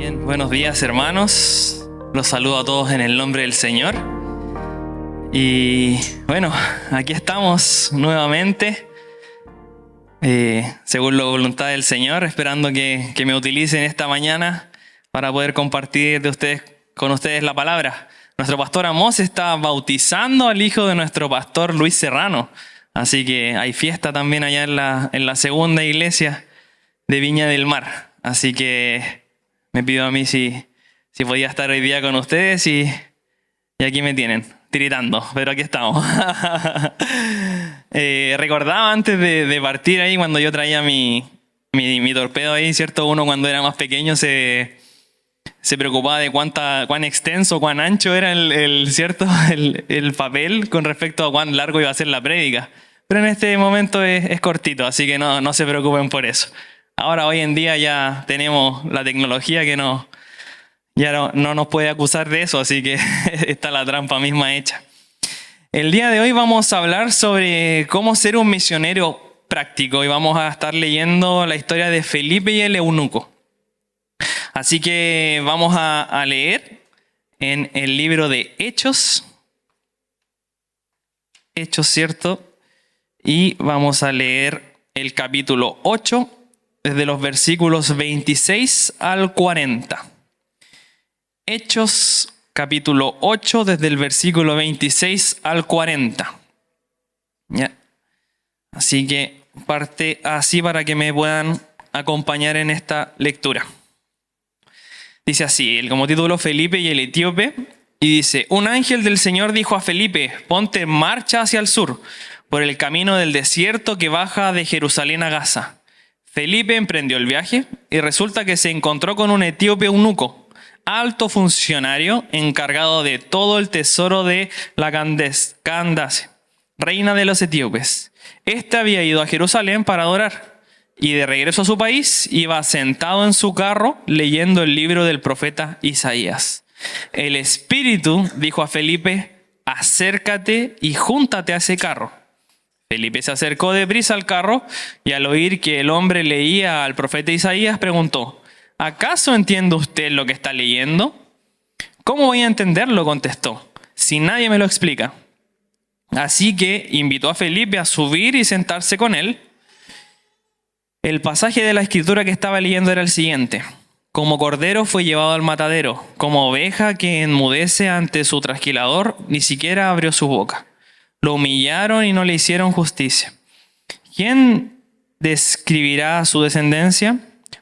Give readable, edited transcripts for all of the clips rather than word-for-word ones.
Bien, buenos días hermanos, los saludo a todos en el nombre del Señor. Y bueno, aquí estamos nuevamente, según la voluntad del Señor, esperando que me utilicen esta mañana para poder compartir con ustedes la palabra. Nuestro pastor Amós está bautizando al hijo de nuestro pastor Luis Serrano, así que hay fiesta también allá en la segunda iglesia de Viña del Mar. Así que me pido a mí si podía estar hoy día con ustedes y aquí me tienen, tiritando, pero aquí estamos. Recordaba antes de partir ahí cuando yo traía mi torpedo ahí, ¿cierto? Uno cuando era más pequeño se preocupaba de cuán extenso, cuán ancho era el papel con respecto a cuán largo iba a ser la prédica. Pero en este momento es cortito, así que no se preocupen por eso. Ahora, hoy en día ya tenemos la tecnología que ya no nos puede acusar de eso, así que está la trampa misma hecha. El día de hoy vamos a hablar sobre cómo ser un misionero práctico y vamos a estar leyendo la historia de Felipe y el eunuco. Así que vamos a leer en el libro de Hechos, ¿cierto? Y vamos a leer el capítulo 8, desde los versículos 26 al 40. Hechos, capítulo 8, desde el versículo 26 al 40. ¿Ya? Así que parte así para que me puedan acompañar en esta lectura. Dice así, como título, Felipe y el etíope, y dice: un ángel del Señor dijo a Felipe: ponte en marcha hacia el sur, por el camino del desierto que baja de Jerusalén a Gaza. Felipe emprendió el viaje y resulta que se encontró con un etíope eunuco, alto funcionario encargado de todo el tesoro de la Candace, reina de los etíopes. Este había ido a Jerusalén para adorar y de regreso a su país iba sentado en su carro leyendo el libro del profeta Isaías. El Espíritu dijo a Felipe: acércate y júntate a ese carro. Felipe se acercó deprisa al carro y al oír que el hombre leía al profeta Isaías preguntó: ¿acaso entiende usted lo que está leyendo? ¿Cómo voy a entenderlo?, contestó, si nadie me lo explica. Así que invitó a Felipe a subir y sentarse con él. El pasaje de la escritura que estaba leyendo era el siguiente: como cordero fue llevado al matadero, como oveja que enmudece ante su trasquilador, ni siquiera abrió su boca. Lo humillaron y no le hicieron justicia. ¿Quién describirá su descendencia?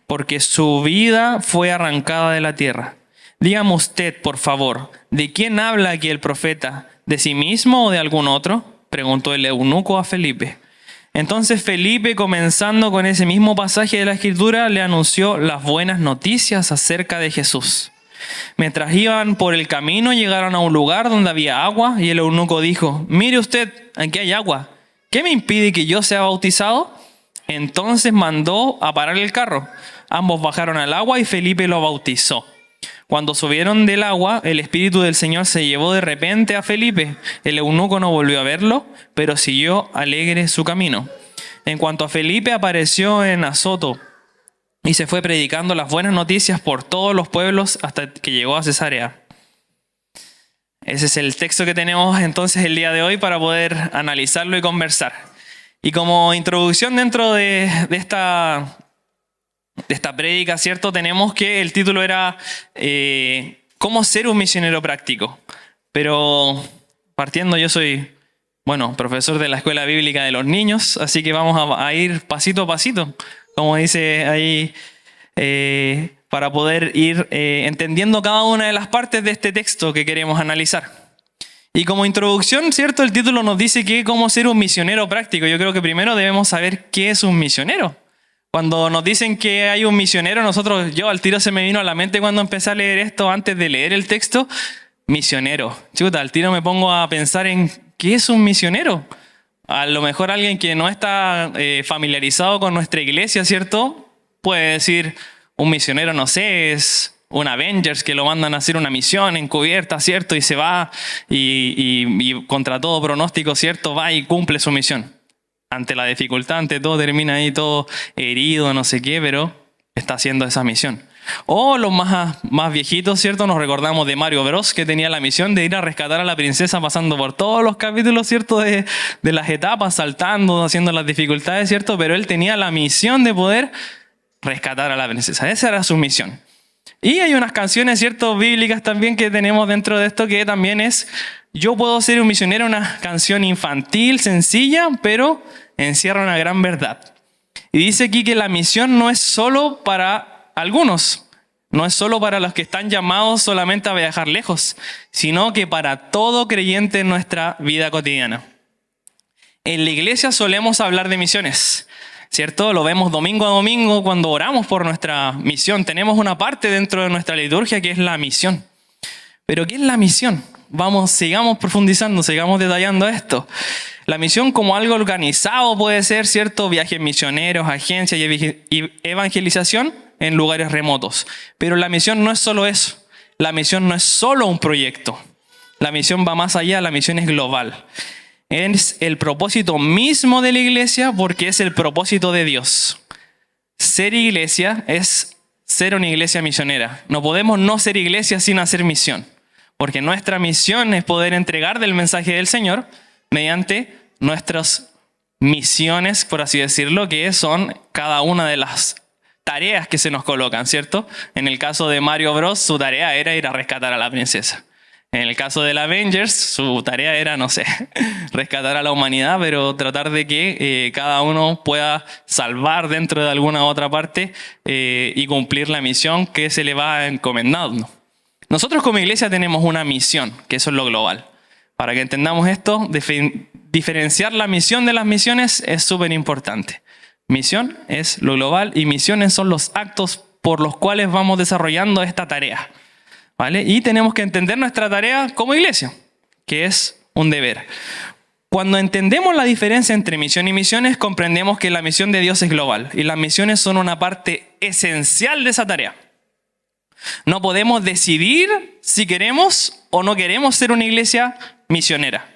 Porque su vida fue arrancada de la tierra. Dígame usted, por favor, ¿de quién habla aquí el profeta? ¿De sí mismo o de algún otro?, preguntó el eunuco a Felipe. Entonces Felipe, comenzando con ese mismo pasaje de la Escritura, le anunció las buenas noticias acerca de Jesús. Mientras iban por el camino, llegaron a un lugar donde había agua y el eunuco dijo: mire usted, aquí hay agua. ¿Qué me impide que yo sea bautizado? Entonces mandó a parar el carro. Ambos bajaron al agua y Felipe lo bautizó. Cuando subieron del agua, el Espíritu del Señor se llevó de repente a Felipe. El eunuco no volvió a verlo, pero siguió alegre su camino. En cuanto a Felipe, apareció en Azoto y se fue predicando las buenas noticias por todos los pueblos hasta que llegó a Cesarea. Ese es el texto que tenemos entonces el día de hoy para poder analizarlo y conversar. Y como introducción dentro de esta prédica, ¿cierto? Tenemos que el título era ¿cómo ser un misionero práctico? Pero partiendo, yo soy, profesor de la Escuela Bíblica de los Niños, así que vamos a ir pasito a pasito, como dice ahí, para poder ir entendiendo cada una de las partes de este texto que queremos analizar. Y como introducción, ¿cierto? El título nos dice que cómo ser un misionero práctico. Yo creo que primero debemos saber qué es un misionero. Cuando nos dicen que hay un misionero, yo al tiro se me vino a la mente cuando empecé a leer esto, antes de leer el texto, misionero. Chuta, al tiro me pongo a pensar en qué es un misionero. A lo mejor alguien que no está familiarizado con nuestra iglesia, ¿cierto? Puede decir, un misionero, no sé, es un Avengers que lo mandan a hacer una misión encubierta, ¿cierto? Y se va y contra todo pronóstico, ¿cierto? Va y cumple su misión. Ante la dificultad, ante todo, termina ahí todo herido, no sé qué, pero está haciendo esa misión. O los más viejitos, ¿cierto? Nos recordamos de Mario Bros, que tenía la misión de ir a rescatar a la princesa pasando por todos los capítulos, ¿cierto? De las etapas, saltando, haciendo las dificultades, ¿cierto? Pero él tenía la misión de poder rescatar a la princesa. Esa era su misión. Y hay unas canciones, ¿cierto? Bíblicas también que tenemos dentro de esto, que también es Yo puedo ser un misionero, una canción infantil, sencilla, pero encierra una gran verdad. Y dice aquí que la misión no es solo para algunos, no es solo para los que están llamados solamente a viajar lejos, sino que para todo creyente en nuestra vida cotidiana. En la iglesia solemos hablar de misiones, ¿cierto? Lo vemos domingo a domingo cuando oramos por nuestra misión. Tenemos una parte dentro de nuestra liturgia que es la misión. ¿Pero qué es la misión? Sigamos profundizando, sigamos detallando esto. La misión como algo organizado puede ser, ¿cierto? Viajes misioneros, agencias y evangelización en lugares remotos. Pero la misión no es solo eso. La misión no es solo un proyecto. La misión va más allá, la misión es global. Es el propósito mismo de la iglesia porque es el propósito de Dios. Ser iglesia es ser una iglesia misionera. No podemos no ser iglesia sin hacer misión. Porque nuestra misión es poder entregar del mensaje del Señor mediante nuestras misiones, por así decirlo, que son cada una de las tareas que se nos colocan, ¿cierto? En el caso de Mario Bros, su tarea era ir a rescatar a la princesa. En el caso del Avengers, su tarea era, no sé, rescatar a la humanidad, pero tratar de que cada uno pueda salvar dentro de alguna otra parte y cumplir la misión que se le va encomendando. Nosotros como iglesia tenemos una misión, que eso es lo global. Para que entendamos esto, diferenciar la misión de las misiones es súper importante. Misión es lo global y misiones son los actos por los cuales vamos desarrollando esta tarea, ¿vale? Y tenemos que entender nuestra tarea como iglesia, que es un deber. Cuando entendemos la diferencia entre misión y misiones, comprendemos que la misión de Dios es global y las misiones son una parte esencial de esa tarea. No podemos decidir si queremos o no queremos ser una iglesia misionera.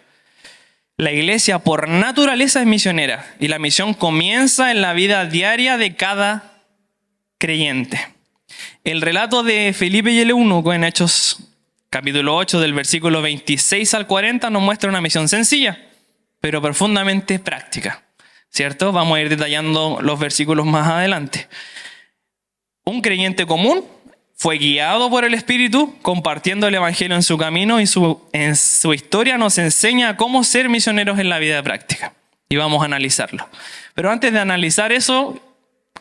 La iglesia por naturaleza es misionera y la misión comienza en la vida diaria de cada creyente. El relato de Felipe y el eunuco en Hechos capítulo 8 del versículo 26 al 40 nos muestra una misión sencilla, pero profundamente práctica, ¿cierto? Vamos a ir detallando los versículos más adelante. Un creyente común fue guiado por el Espíritu, compartiendo el Evangelio en su camino y en su historia nos enseña cómo ser misioneros en la vida práctica. Y vamos a analizarlo. Pero antes de analizar eso,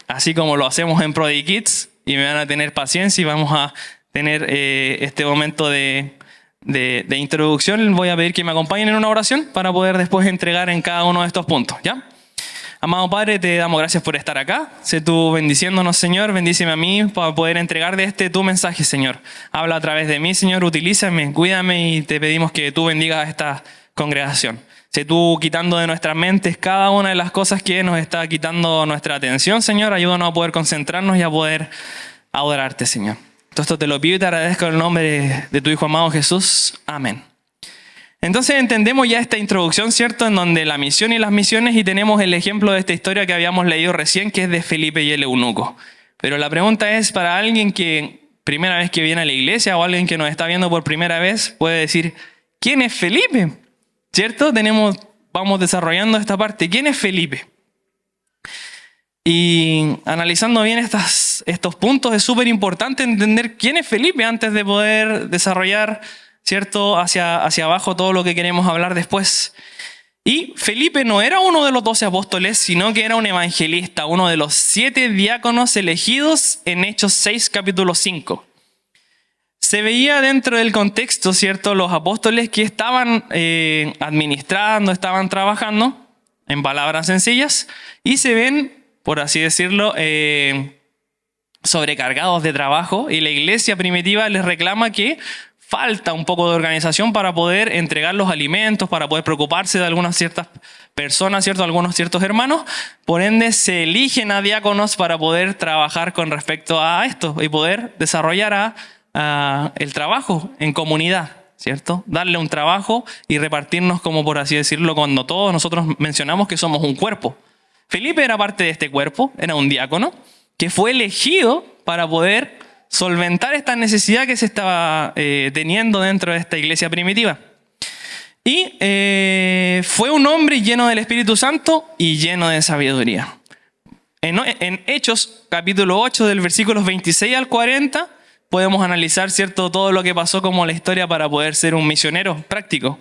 así como lo hacemos en Prodigy Kids, y me van a tener paciencia y vamos a tener este momento de introducción, voy a pedir que me acompañen en una oración para poder después entregar en cada uno de estos puntos, ¿ya? Amado Padre, te damos gracias por estar acá. Sé tú bendiciéndonos, Señor. Bendíceme a mí para poder entregar de tu mensaje, Señor. Habla a través de mí, Señor. Utilízame, cuídame y te pedimos que tú bendigas a esta congregación. Sé tú quitando de nuestras mentes cada una de las cosas que nos está quitando nuestra atención, Señor. Ayúdanos a poder concentrarnos y a poder adorarte, Señor. Todo esto te lo pido y te agradezco en el nombre de tu Hijo amado Jesús. Amén. Entonces entendemos ya esta introducción, ¿cierto? En donde la misión y las misiones, y tenemos el ejemplo de esta historia que habíamos leído recién, que es de Felipe y el eunuco. Pero la pregunta es, para alguien que primera vez que viene a la iglesia o alguien que nos está viendo por primera vez, puede decir, ¿quién es Felipe? ¿Cierto? Vamos desarrollando esta parte. ¿Quién es Felipe? Y analizando bien estos puntos, es súper importante entender quién es Felipe antes de poder desarrollar, ¿cierto?, hacia abajo todo lo que queremos hablar después. Y Felipe no era uno de los 12 apóstoles, sino que era un evangelista, uno de los 7 diáconos elegidos en Hechos 6, capítulo 5. Se veía dentro del contexto, ¿cierto?, los apóstoles que estaban administrando, estaban trabajando, en palabras sencillas, y se ven, por así decirlo, sobrecargados de trabajo, y la iglesia primitiva les reclama que falta un poco de organización para poder entregar los alimentos, para poder preocuparse de algunas ciertas personas, ¿cierto?, algunos ciertos hermanos. Por ende, se eligen a diáconos para poder trabajar con respecto a esto y poder desarrollar el trabajo en comunidad, ¿cierto? Darle un trabajo y repartirnos, como por así decirlo, cuando todos nosotros mencionamos que somos un cuerpo. Felipe era parte de este cuerpo, era un diácono que fue elegido para poder solventar esta necesidad que se estaba teniendo dentro de esta iglesia primitiva. Y fue un hombre lleno del Espíritu Santo y lleno de sabiduría. En Hechos, capítulo 8, del versículos 26 al 40, podemos analizar, ¿cierto?, todo lo que pasó como la historia para poder ser un misionero práctico.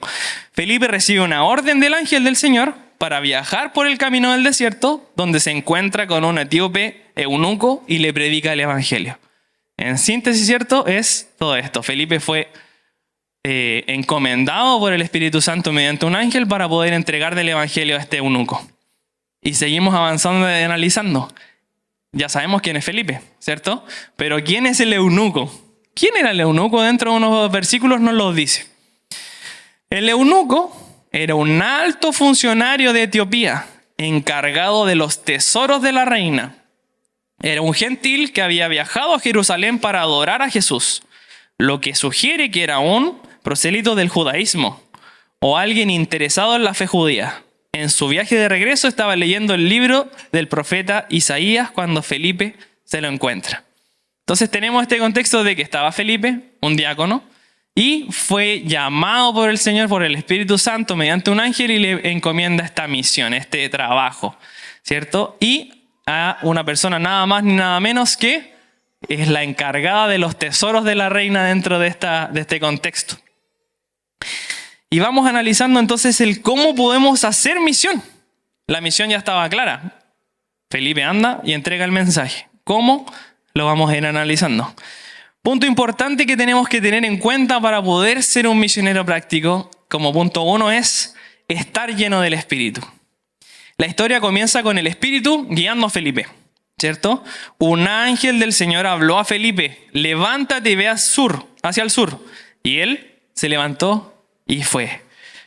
Felipe recibe una orden del ángel del Señor para viajar por el camino del desierto, donde se encuentra con un etíope eunuco y le predica el evangelio. En síntesis, ¿cierto?, es todo esto. Felipe fue encomendado por el Espíritu Santo mediante un ángel para poder entregar del evangelio a este eunuco. Y seguimos avanzando y analizando. Ya sabemos quién es Felipe, ¿cierto? Pero ¿quién es el eunuco? ¿Quién era el eunuco? Dentro de unos versículos nos lo dice. El eunuco era un alto funcionario de Etiopía, encargado de los tesoros de la reina. Era un gentil que había viajado a Jerusalén para adorar a Jesús, lo que sugiere que era un prosélito del judaísmo o alguien interesado en la fe judía. En su viaje de regreso estaba leyendo el libro del profeta Isaías cuando Felipe se lo encuentra. Entonces tenemos este contexto de que estaba Felipe, un diácono, y fue llamado por el Señor, por el Espíritu Santo, mediante un ángel y le encomienda esta misión, este trabajo, ¿cierto? Y a una persona nada más ni nada menos que es la encargada de los tesoros de la reina dentro de este contexto. Y vamos analizando entonces el cómo podemos hacer misión. La misión ya estaba clara. Felipe anda y entrega el mensaje. ¿Cómo? Lo vamos a ir analizando. Punto importante que tenemos que tener en cuenta para poder ser un misionero práctico, como punto 1, es estar lleno del Espíritu. La historia comienza con el Espíritu guiando a Felipe, ¿cierto? Un ángel del Señor habló a Felipe: levántate y ve hacia el sur. Y él se levantó y fue.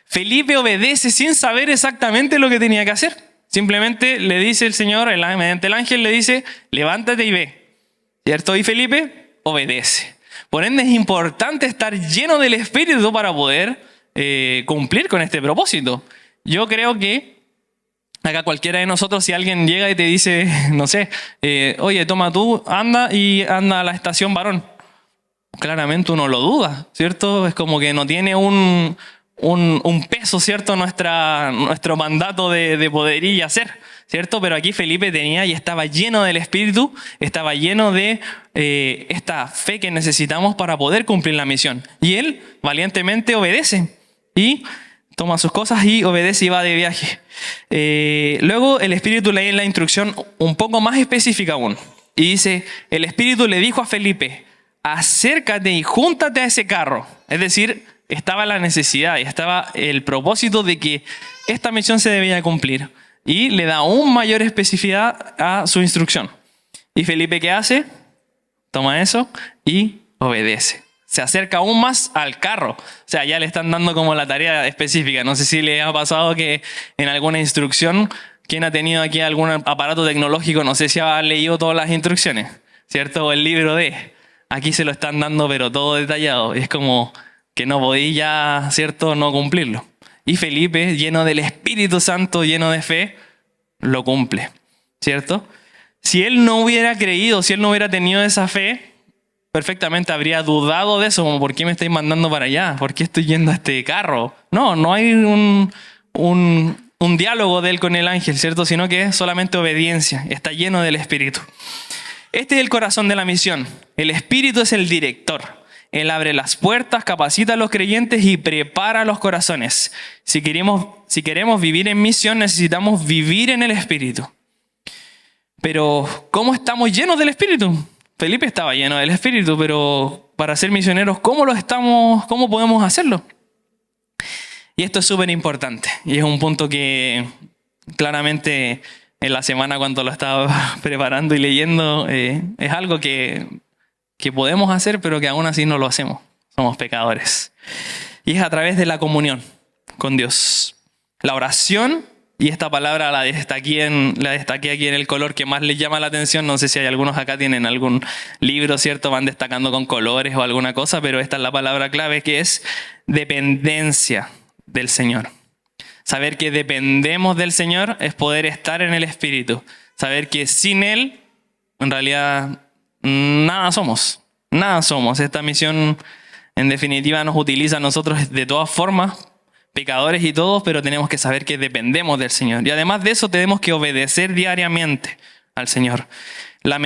Felipe obedece sin saber exactamente lo que tenía que hacer. Simplemente le dice el Señor, mediante el ángel le dice: levántate y ve, ¿cierto? Y Felipe obedece. Por ende es importante estar lleno del Espíritu para poder cumplir con este propósito. Yo creo que acá cualquiera de nosotros, si alguien llega y te dice, no sé, oye, toma tú, anda a la estación Varón. Claramente uno lo duda, ¿cierto? Es como que no tiene un peso, ¿cierto? Nuestro mandato de poder ir y hacer, ¿cierto? Pero aquí Felipe tenía y estaba lleno del Espíritu, estaba lleno de esta fe que necesitamos para poder cumplir la misión. Y él valientemente obedece y toma sus cosas y obedece y va de viaje. Luego el Espíritu lee la instrucción un poco más específica aún. Y dice: el Espíritu le dijo a Felipe: acércate y júntate a ese carro. Es decir, estaba la necesidad y estaba el propósito de que esta misión se debía cumplir. Y le da aún mayor especificidad a su instrucción. ¿Y Felipe qué hace? Toma eso y obedece. Se acerca aún más al carro. O sea, ya le están dando como la tarea específica. No sé si le ha pasado que en alguna instrucción, quien ha tenido aquí algún aparato tecnológico, no sé si ha leído todas las instrucciones, ¿cierto? O el libro de... Aquí se lo están dando, pero todo detallado. Es como que no podéis ya, ¿cierto?, no cumplirlo. Y Felipe, lleno del Espíritu Santo, lleno de fe, lo cumple, ¿cierto? Si él no hubiera creído, si él no hubiera tenido esa fe, perfectamente habría dudado de eso, como: ¿por qué me estáis mandando para allá? ¿Por qué estoy yendo a este carro? No hay un diálogo de él con el ángel, ¿cierto? Sino que es solamente obediencia. Está lleno del Espíritu. Este es el corazón de la misión. El Espíritu es el director. Él abre las puertas, capacita a los creyentes y prepara los corazones. Si queremos vivir en misión, necesitamos vivir en el Espíritu. Pero, ¿cómo estamos llenos del Espíritu? Felipe estaba lleno del Espíritu, pero para ser misioneros, ¿cómo podemos hacerlo? Y esto es súper importante. Y es un punto que claramente en la semana, cuando lo estaba preparando y leyendo, es algo que podemos hacer, pero que aún así no lo hacemos. Somos pecadores. Y es a través de la comunión con Dios. La oración, y esta palabra la destaqué aquí en el color que más les llama la atención. No sé si hay algunos acá tienen algún libro, ¿cierto? Van destacando con colores o alguna cosa, pero esta es la palabra clave, que es dependencia del Señor. Saber que dependemos del Señor es poder estar en el Espíritu. Saber que sin Él, en realidad, nada somos. Nada somos. Esta misión, en definitiva, nos utiliza a nosotros de todas formas, pecadores y todos, pero tenemos que saber que dependemos del Señor. Y además de eso, tenemos que obedecer diariamente al Señor. La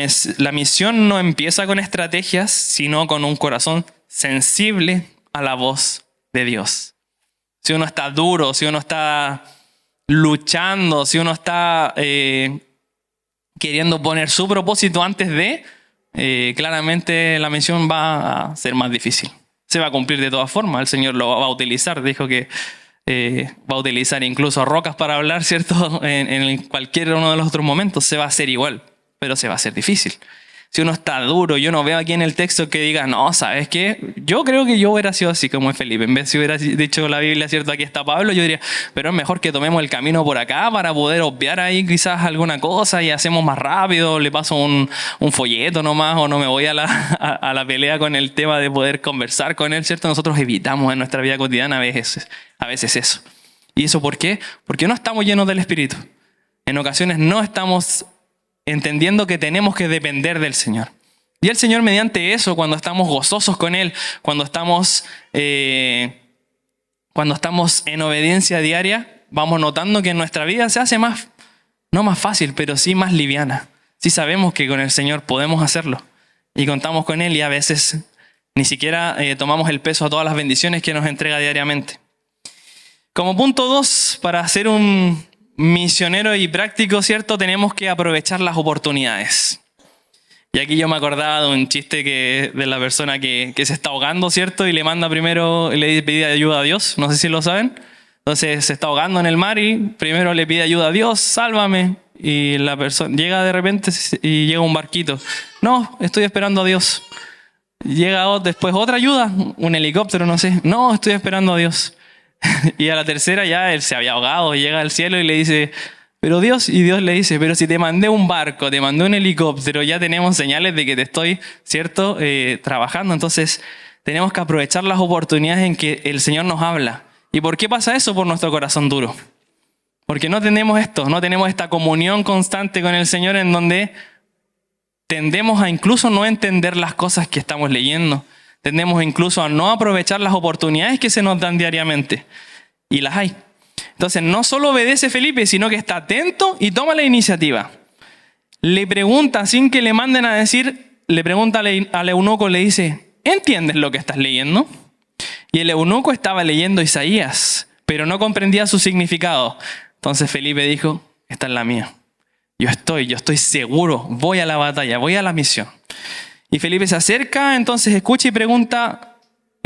misión no empieza con estrategias, sino con un corazón sensible a la voz de Dios. Si uno está duro, si uno está luchando, si uno está queriendo poner su propósito antes de, claramente la misión va a ser más difícil. Se va a cumplir de todas formas, el Señor lo va a utilizar. Dijo que va a utilizar incluso rocas para hablar, ¿cierto? En cualquier uno de los otros momentos se va a hacer igual, pero se va a hacer difícil. Si uno está duro, yo no veo aquí en el texto que diga, no, ¿sabes qué? Yo creo que yo hubiera sido así como es Felipe. En vez de hubiera dicho la Biblia, ¿cierto? Aquí está Pablo, yo diría, pero es mejor que tomemos el camino por acá para poder obviar ahí quizás alguna cosa y hacemos más rápido, le paso un folleto nomás o no me voy a la pelea con el tema de poder conversar con él, ¿cierto? Nosotros evitamos en nuestra vida cotidiana a veces eso. ¿Y eso por qué? Porque no estamos llenos del Espíritu. En ocasiones no estamos entendiendo que tenemos que depender del Señor. Y el Señor, mediante eso, cuando estamos gozosos con Él, cuando estamos en obediencia diaria, vamos notando que nuestra vida se hace más, no más fácil, pero sí más liviana. Sí sabemos que con el Señor podemos hacerlo. Y contamos con Él y a veces ni siquiera tomamos el peso a todas las bendiciones que nos entrega diariamente. Como punto 2, para ser un misionero y práctico, ¿cierto? Tenemos que aprovechar las oportunidades. Y aquí yo me acordaba de un chiste de la persona que se está ahogando, ¿cierto? Y le manda primero, le pide ayuda a Dios, no sé si lo saben. Entonces se está ahogando en el mar y primero le pide ayuda a Dios, sálvame. Y la persona llega de repente y llega un barquito. No, estoy esperando a Dios. Llega después otra ayuda, un helicóptero, no sé. No, estoy esperando a Dios. Y a la tercera ya él se había ahogado y llega al cielo y le dice, pero Dios, y Dios le dice, pero si te mandé un barco, te mandé un helicóptero, ya tenemos señales de que te estoy, ¿cierto?, trabajando. Entonces tenemos que aprovechar las oportunidades en que el Señor nos habla. ¿Y por qué pasa eso? Por nuestro corazón duro. Porque no tenemos esta comunión constante con el Señor en donde tendemos a incluso no entender las cosas que estamos leyendo. Tendemos incluso a no aprovechar las oportunidades que se nos dan diariamente. Y las hay. Entonces, no solo obedece Felipe, sino que está atento y toma la iniciativa. Le pregunta, sin que le manden a decir, le pregunta al eunuco, le dice, ¿entiendes lo que estás leyendo? Y el eunuco estaba leyendo Isaías, pero no comprendía su significado. Entonces Felipe dijo, esta es la mía. Yo estoy seguro, voy a la batalla, voy a la misión. Y Felipe se acerca, entonces escucha y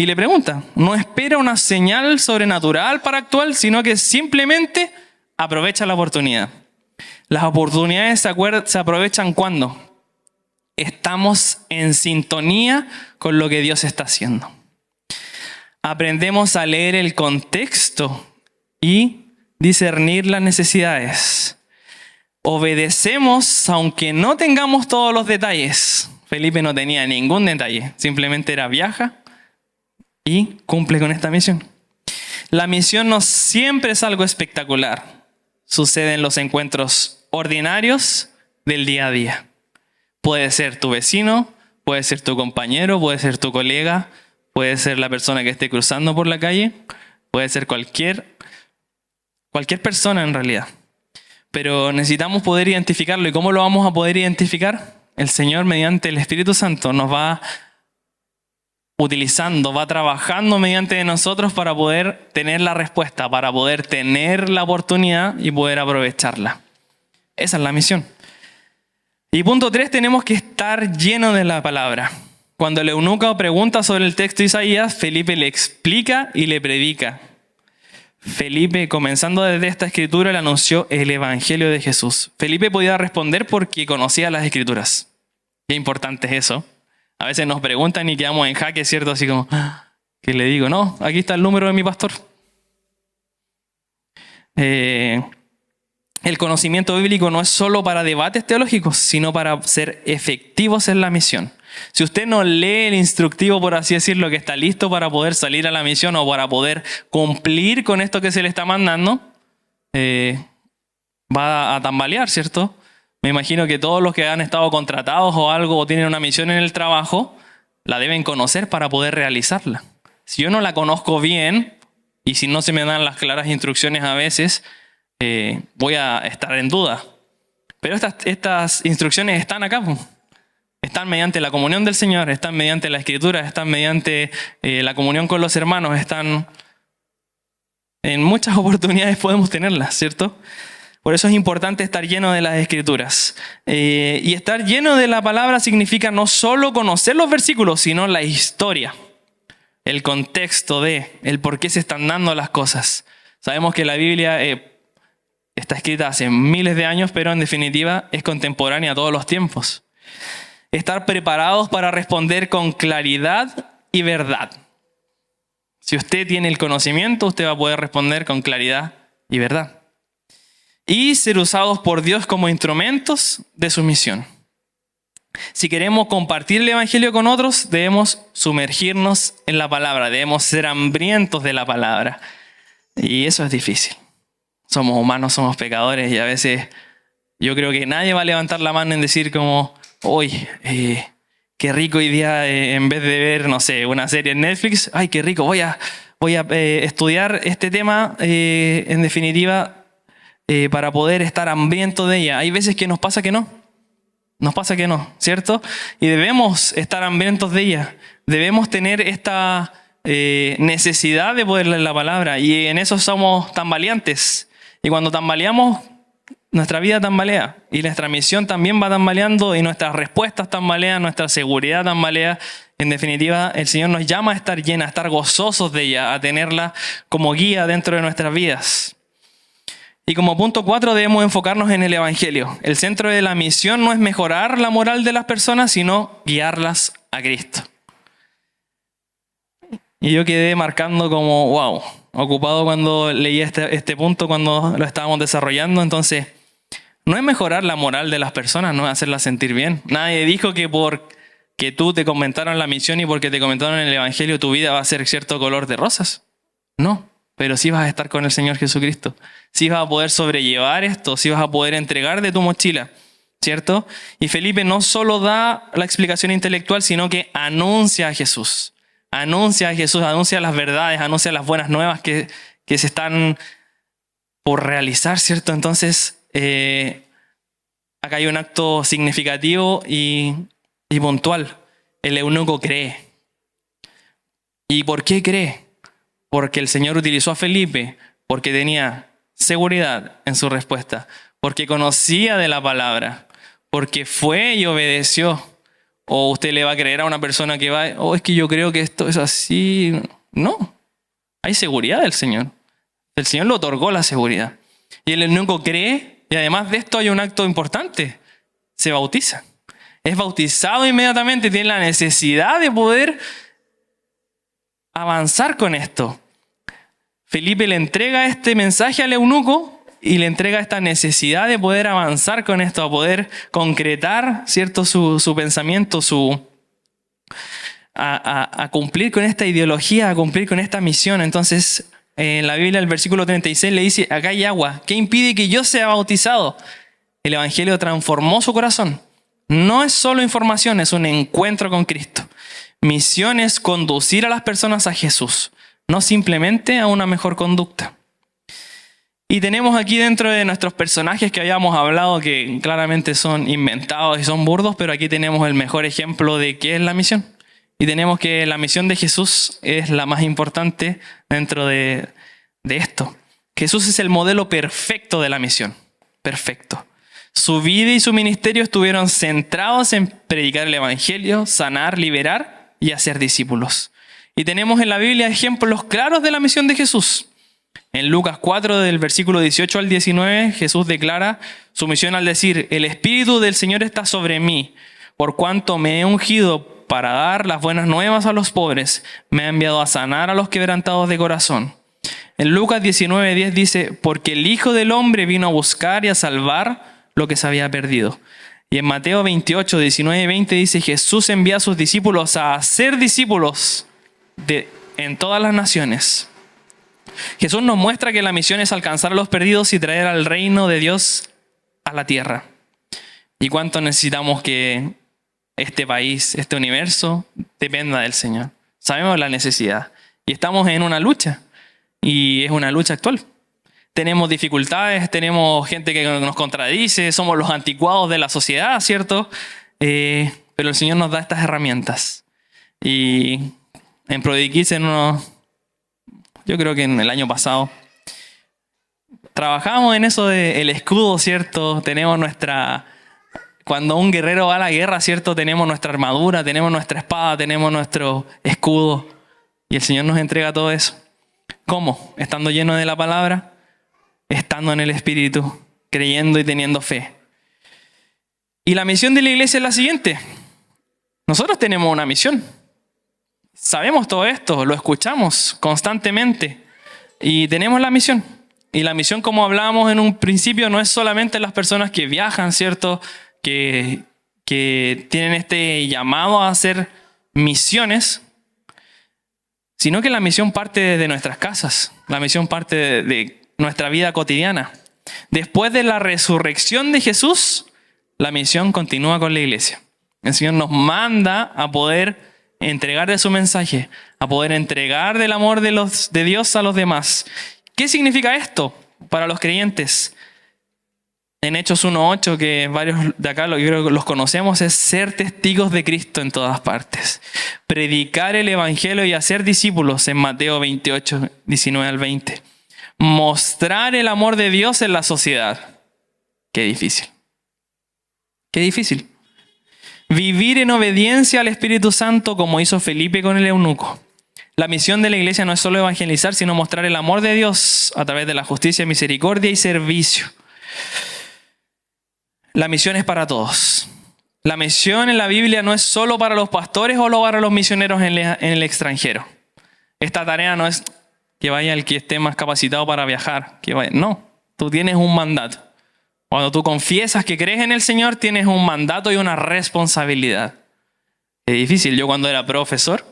le pregunta. No espera una señal sobrenatural para actuar, sino que simplemente aprovecha la oportunidad. Las oportunidades se aprovechan cuando estamos en sintonía con lo que Dios está haciendo. Aprendemos a leer el contexto y discernir las necesidades. Obedecemos aunque no tengamos todos los detalles. Felipe no tenía ningún detalle, simplemente viaja y cumple con esta misión. La misión no siempre es algo espectacular. Sucede en los encuentros ordinarios del día a día. Puede ser tu vecino, puede ser tu compañero, puede ser tu colega, puede ser la persona que esté cruzando por la calle, puede ser cualquier persona en realidad. Pero necesitamos poder identificarlo. ¿Y cómo lo vamos a poder identificar? El Señor, mediante el Espíritu Santo, nos va utilizando, va trabajando mediante nosotros para poder tener la respuesta, para poder tener la oportunidad y poder aprovecharla. Esa es la misión. Y punto 3, tenemos que estar llenos de la palabra. Cuando el eunuco pregunta sobre el texto de Isaías, Felipe le explica y le predica. Felipe, comenzando desde esta escritura, le anunció el Evangelio de Jesús. Felipe podía responder porque conocía las escrituras. Qué importante es eso. A veces nos preguntan y quedamos en jaque, ¿cierto? Así como, ¿qué le digo? No, aquí está el número de mi pastor. El conocimiento bíblico no es solo para debates teológicos, sino para ser efectivos en la misión. Si usted no lee el instructivo, por así decirlo, que está listo para poder salir a la misión o para poder cumplir con esto que se le está mandando, va a tambalear, ¿cierto? Me imagino que todos los que han estado contratados o algo o tienen una misión en el trabajo, la deben conocer para poder realizarla. Si yo no la conozco bien, y si no se me dan las claras instrucciones a veces, voy a estar en duda. Pero estas instrucciones están acá. Están mediante la comunión del Señor, están mediante la Escritura, están mediante la comunión con los hermanos, están en muchas oportunidades podemos tenerlas, ¿cierto? Por eso es importante estar lleno de las Escrituras. Y estar lleno de la palabra significa no solo conocer los versículos, sino la historia, el contexto de, el por qué se están dando las cosas. Sabemos que la Biblia está escrita hace miles de años, pero en definitiva es contemporánea a todos los tiempos. Estar preparados para responder con claridad y verdad. Si usted tiene el conocimiento, usted va a poder responder con claridad y verdad. Y ser usados por Dios como instrumentos de su misión. Si queremos compartir el Evangelio con otros, debemos sumergirnos en la palabra, debemos ser hambrientos de la palabra. Y eso es difícil. Somos humanos, somos pecadores y a veces yo creo que nadie va a levantar la mano en decir como, hoy, qué rico hoy día, en vez de ver, no sé, una serie en Netflix, ay, qué rico, voy a estudiar este tema, en definitiva, para poder estar hambriento de ella. Hay veces que nos pasa que no, ¿cierto? Y debemos estar hambrientos de ella, debemos tener esta necesidad de poder leer la palabra, y en eso somos tambaleantes. Y cuando tambaleamos, nuestra vida tambalea y nuestra misión también va tambaleando y nuestras respuestas tambalean, nuestra seguridad tambalea. En definitiva, el Señor nos llama a estar llena, a estar gozosos de ella, a tenerla como guía dentro de nuestras vidas. Y como punto 4 debemos enfocarnos en el Evangelio. El centro de la misión no es mejorar la moral de las personas, sino guiarlas a Cristo. Y yo quedé marcando como, wow, ocupado cuando leí este punto, cuando lo estábamos desarrollando. Entonces, no es mejorar la moral de las personas, no es hacerlas sentir bien. Nadie dijo que porque tú te comentaron la misión y porque te comentaron el Evangelio tu vida va a ser cierto color de rosas. No, pero sí vas a estar con el Señor Jesucristo. Sí vas a poder sobrellevar esto, sí vas a poder entregar de tu mochila, ¿cierto? Y Felipe no solo da la explicación intelectual, sino que anuncia a Jesús. Anuncia a Jesús, anuncia las verdades, anuncia las buenas nuevas que se están por realizar, ¿cierto? Entonces, acá hay un acto significativo y puntual. El eunuco cree. ¿Y por qué cree? Porque el Señor utilizó a Felipe, porque tenía seguridad en su respuesta, porque conocía de la palabra, porque fue y obedeció. ¿O usted le va a creer a una persona que va, es que yo creo que esto es así? No, hay seguridad del Señor. El Señor le otorgó la seguridad. Y el eunuco cree, y además de esto hay un acto importante, se bautiza. Es bautizado inmediatamente, tiene la necesidad de poder avanzar con esto. Felipe le entrega este mensaje al eunuco y le entrega esta necesidad de poder avanzar con esto, a poder concretar, ¿cierto?, su pensamiento, a cumplir con esta ideología, a cumplir con esta misión. Entonces, en la Biblia, el versículo 36 le dice, acá hay agua, ¿qué impide que yo sea bautizado? El Evangelio transformó su corazón. No es solo información, es un encuentro con Cristo. Misión es conducir a las personas a Jesús, no simplemente a una mejor conducta. Y tenemos aquí dentro de nuestros personajes que habíamos hablado que claramente son inventados y son burdos, pero aquí tenemos el mejor ejemplo de qué es la misión. Y tenemos que la misión de Jesús es la más importante dentro de esto. Jesús es el modelo perfecto de la misión. Perfecto. Su vida y su ministerio estuvieron centrados en predicar el Evangelio, sanar, liberar y hacer discípulos. Y tenemos en la Biblia ejemplos claros de la misión de Jesús. En Lucas 4, del versículo 18 al 19, Jesús declara su misión al decir, el Espíritu del Señor está sobre mí, por cuanto me he ungido para dar las buenas nuevas a los pobres, me ha enviado a sanar a los quebrantados de corazón. En Lucas 19:10 dice, porque el Hijo del Hombre vino a buscar y a salvar lo que se había perdido. Y en Mateo 28, 19 y 20 dice, Jesús envía a sus discípulos a hacer discípulos en todas las naciones. Jesús nos muestra que la misión es alcanzar a los perdidos y traer al reino de Dios a la tierra. ¿Y cuánto necesitamos que este país, este universo, dependa del Señor. Sabemos la necesidad. Y estamos en una lucha. Y es una lucha actual. Tenemos dificultades, tenemos gente que nos contradice, somos los anticuados de la sociedad, ¿cierto? Pero el Señor nos da estas herramientas. Y en Prodikids, yo creo que en el año pasado, trabajamos en eso del escudo, ¿cierto? Tenemos cuando un guerrero va a la guerra, ¿cierto? Tenemos nuestra armadura, tenemos nuestra espada, tenemos nuestro escudo. Y el Señor nos entrega todo eso. ¿Cómo? Estando lleno de la palabra, estando en el Espíritu, creyendo y teniendo fe. Y la misión de la iglesia es la siguiente. Nosotros tenemos una misión. Sabemos todo esto, lo escuchamos constantemente. Y tenemos la misión. Y la misión, como hablábamos en un principio, no es solamente las personas que viajan, ¿cierto? Que tienen este llamado a hacer misiones, sino que la misión parte de nuestras casas. La misión parte de nuestra vida cotidiana. Después de la resurrección de Jesús, la misión continúa con la iglesia. El Señor nos manda a poder entregar de su mensaje, a poder entregar del amor de Dios a los demás. ¿Qué significa esto para los creyentes? En Hechos 1:8, que varios de acá yo creo que los conocemos, es ser testigos de Cristo en todas partes. Predicar el evangelio y hacer discípulos en Mateo 28, 19 al 20. Mostrar el amor de Dios en la sociedad. Qué difícil. Qué difícil. Vivir en obediencia al Espíritu Santo como hizo Felipe con el eunuco. La misión de la iglesia no es solo evangelizar, sino mostrar el amor de Dios a través de la justicia, misericordia y servicio. La misión es para todos. La misión en la Biblia no es solo para los pastores o para los misioneros en el extranjero. Esta tarea no es que vaya el que esté más capacitado para viajar. No, tú tienes un mandato. Cuando tú confiesas que crees en el Señor, tienes un mandato y una responsabilidad. Es difícil. Yo cuando era profesor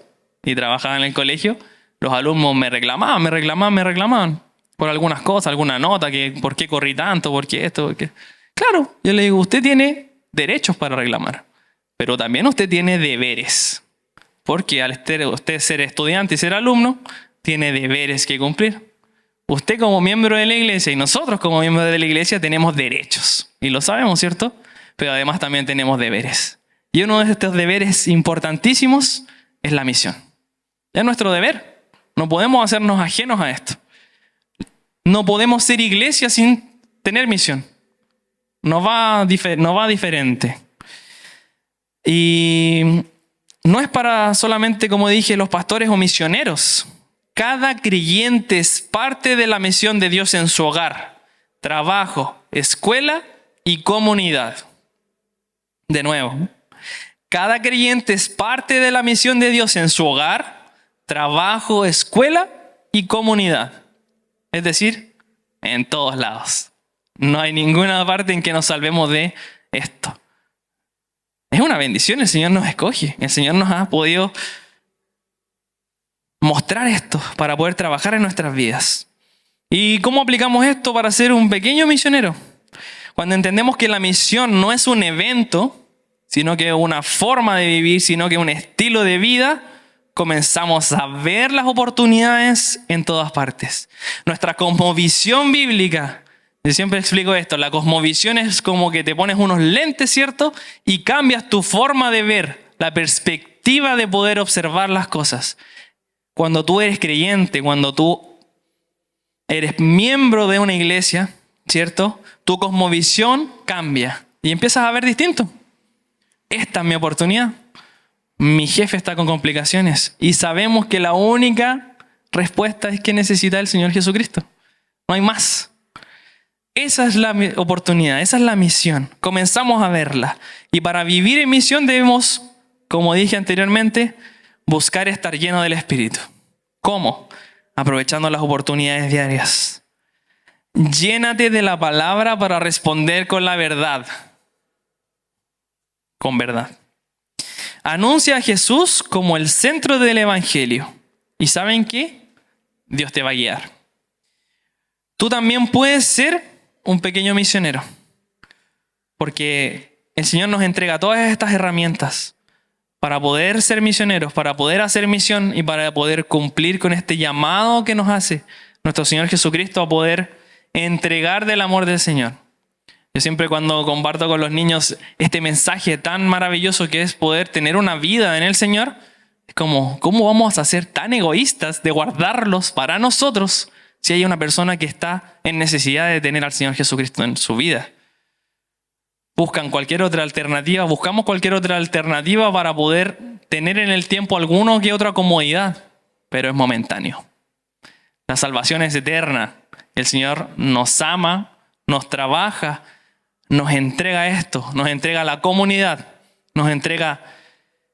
y trabajaba en el colegio, los alumnos me reclamaban por algunas cosas, alguna nota, que por qué corrí tanto, por qué esto, por qué. Claro, yo le digo, usted tiene derechos para reclamar, pero también usted tiene deberes. Porque al usted ser estudiante y ser alumno, tiene deberes que cumplir. Usted como miembro de la iglesia y nosotros como miembros de la iglesia tenemos derechos. Y lo sabemos, ¿cierto? Pero además también tenemos deberes. Y uno de estos deberes importantísimos es la misión. Es nuestro deber. No podemos hacernos ajenos a esto. No podemos ser iglesia sin tener misión. No va diferente. Y no es para solamente, como dije, los pastores o misioneros. Cada creyente es parte de la misión de Dios en su hogar, trabajo, escuela y comunidad. De nuevo, cada creyente es parte de la misión de Dios en su hogar, trabajo, escuela y comunidad. Es decir, en todos lados. No hay ninguna parte en que nos salvemos de esto. Es una bendición, el Señor nos escoge. El Señor nos ha podido mostrar esto para poder trabajar en nuestras vidas. ¿Y cómo aplicamos esto para ser un pequeño misionero? Cuando entendemos que la misión no es un evento, sino que es una forma de vivir, sino que es un estilo de vida, comenzamos a ver las oportunidades en todas partes. Nuestra cosmovisión bíblica, yo siempre explico esto, la cosmovisión es como que te pones unos lentes, ¿cierto? Y cambias tu forma de ver, la perspectiva de poder observar las cosas. Cuando tú eres creyente, cuando tú eres miembro de una iglesia, ¿cierto? Tu cosmovisión cambia y empiezas a ver distinto. Esta es mi oportunidad. Mi jefe está con complicaciones y sabemos que la única respuesta es que necesita el Señor Jesucristo. No hay más. Esa es la oportunidad, esa es la misión. Comenzamos a verla. Y para vivir en misión debemos, como dije anteriormente, buscar estar lleno del Espíritu. ¿Cómo? Aprovechando las oportunidades diarias. Llénate de la palabra para responder con la verdad. Con verdad. Anuncia a Jesús como el centro del Evangelio. ¿Y saben qué? Dios te va a guiar. Tú también puedes ser un pequeño misionero. Porque el Señor nos entrega todas estas herramientas para poder ser misioneros, para poder hacer misión y para poder cumplir con este llamado que nos hace nuestro Señor Jesucristo a poder entregar del amor del Señor. Yo siempre cuando comparto con los niños este mensaje tan maravilloso que es poder tener una vida en el Señor, es como, ¿cómo vamos a ser tan egoístas de guardarlos para nosotros si hay una persona que está en necesidad de tener al Señor Jesucristo en su vida? Buscamos cualquier otra alternativa para poder tener en el tiempo alguna que otra comodidad, pero es momentáneo. La salvación es eterna. El Señor nos ama, nos trabaja, nos entrega esto, nos entrega la comunidad, nos entrega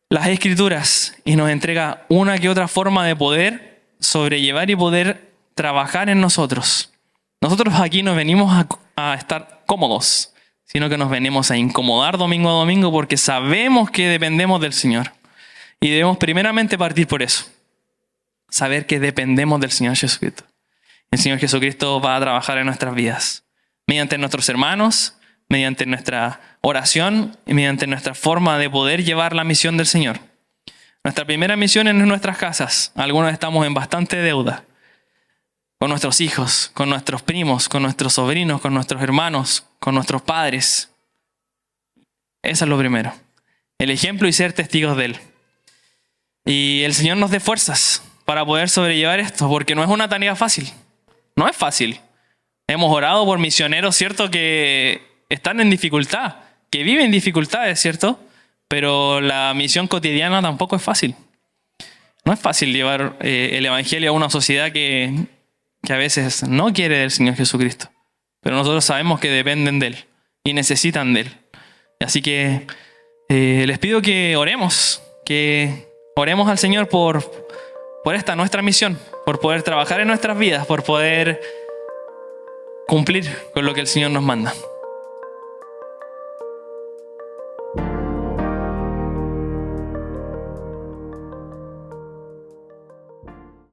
las Escrituras y nos entrega una que otra forma de poder sobrellevar y poder trabajar en nosotros. Nosotros aquí no venimos a estar cómodos, sino que nos venimos a incomodar domingo a domingo porque sabemos que dependemos del Señor. Y debemos primeramente partir por eso. Saber que dependemos del Señor Jesucristo. El Señor Jesucristo va a trabajar en nuestras vidas. Mediante nuestros hermanos, mediante nuestra oración y mediante nuestra forma de poder llevar la misión del Señor. Nuestra primera misión es en nuestras casas. Algunos estamos en bastante deuda. Con nuestros hijos, con nuestros primos, con nuestros sobrinos, con nuestros hermanos, con nuestros padres. Eso es lo primero. El ejemplo y ser testigos de Él. Y el Señor nos dé fuerzas para poder sobrellevar esto, porque no es una tarea fácil. No es fácil. Hemos orado por misioneros, ¿cierto?, que están en dificultad, que viven dificultades, ¿cierto? Pero la misión cotidiana tampoco es fácil. No es fácil llevar el evangelio a una sociedad que a veces no quiere del Señor Jesucristo. Pero nosotros sabemos que dependen de Él y necesitan de Él. Así que les pido que oremos al Señor por esta nuestra misión, por poder trabajar en nuestras vidas, por poder cumplir con lo que el Señor nos manda.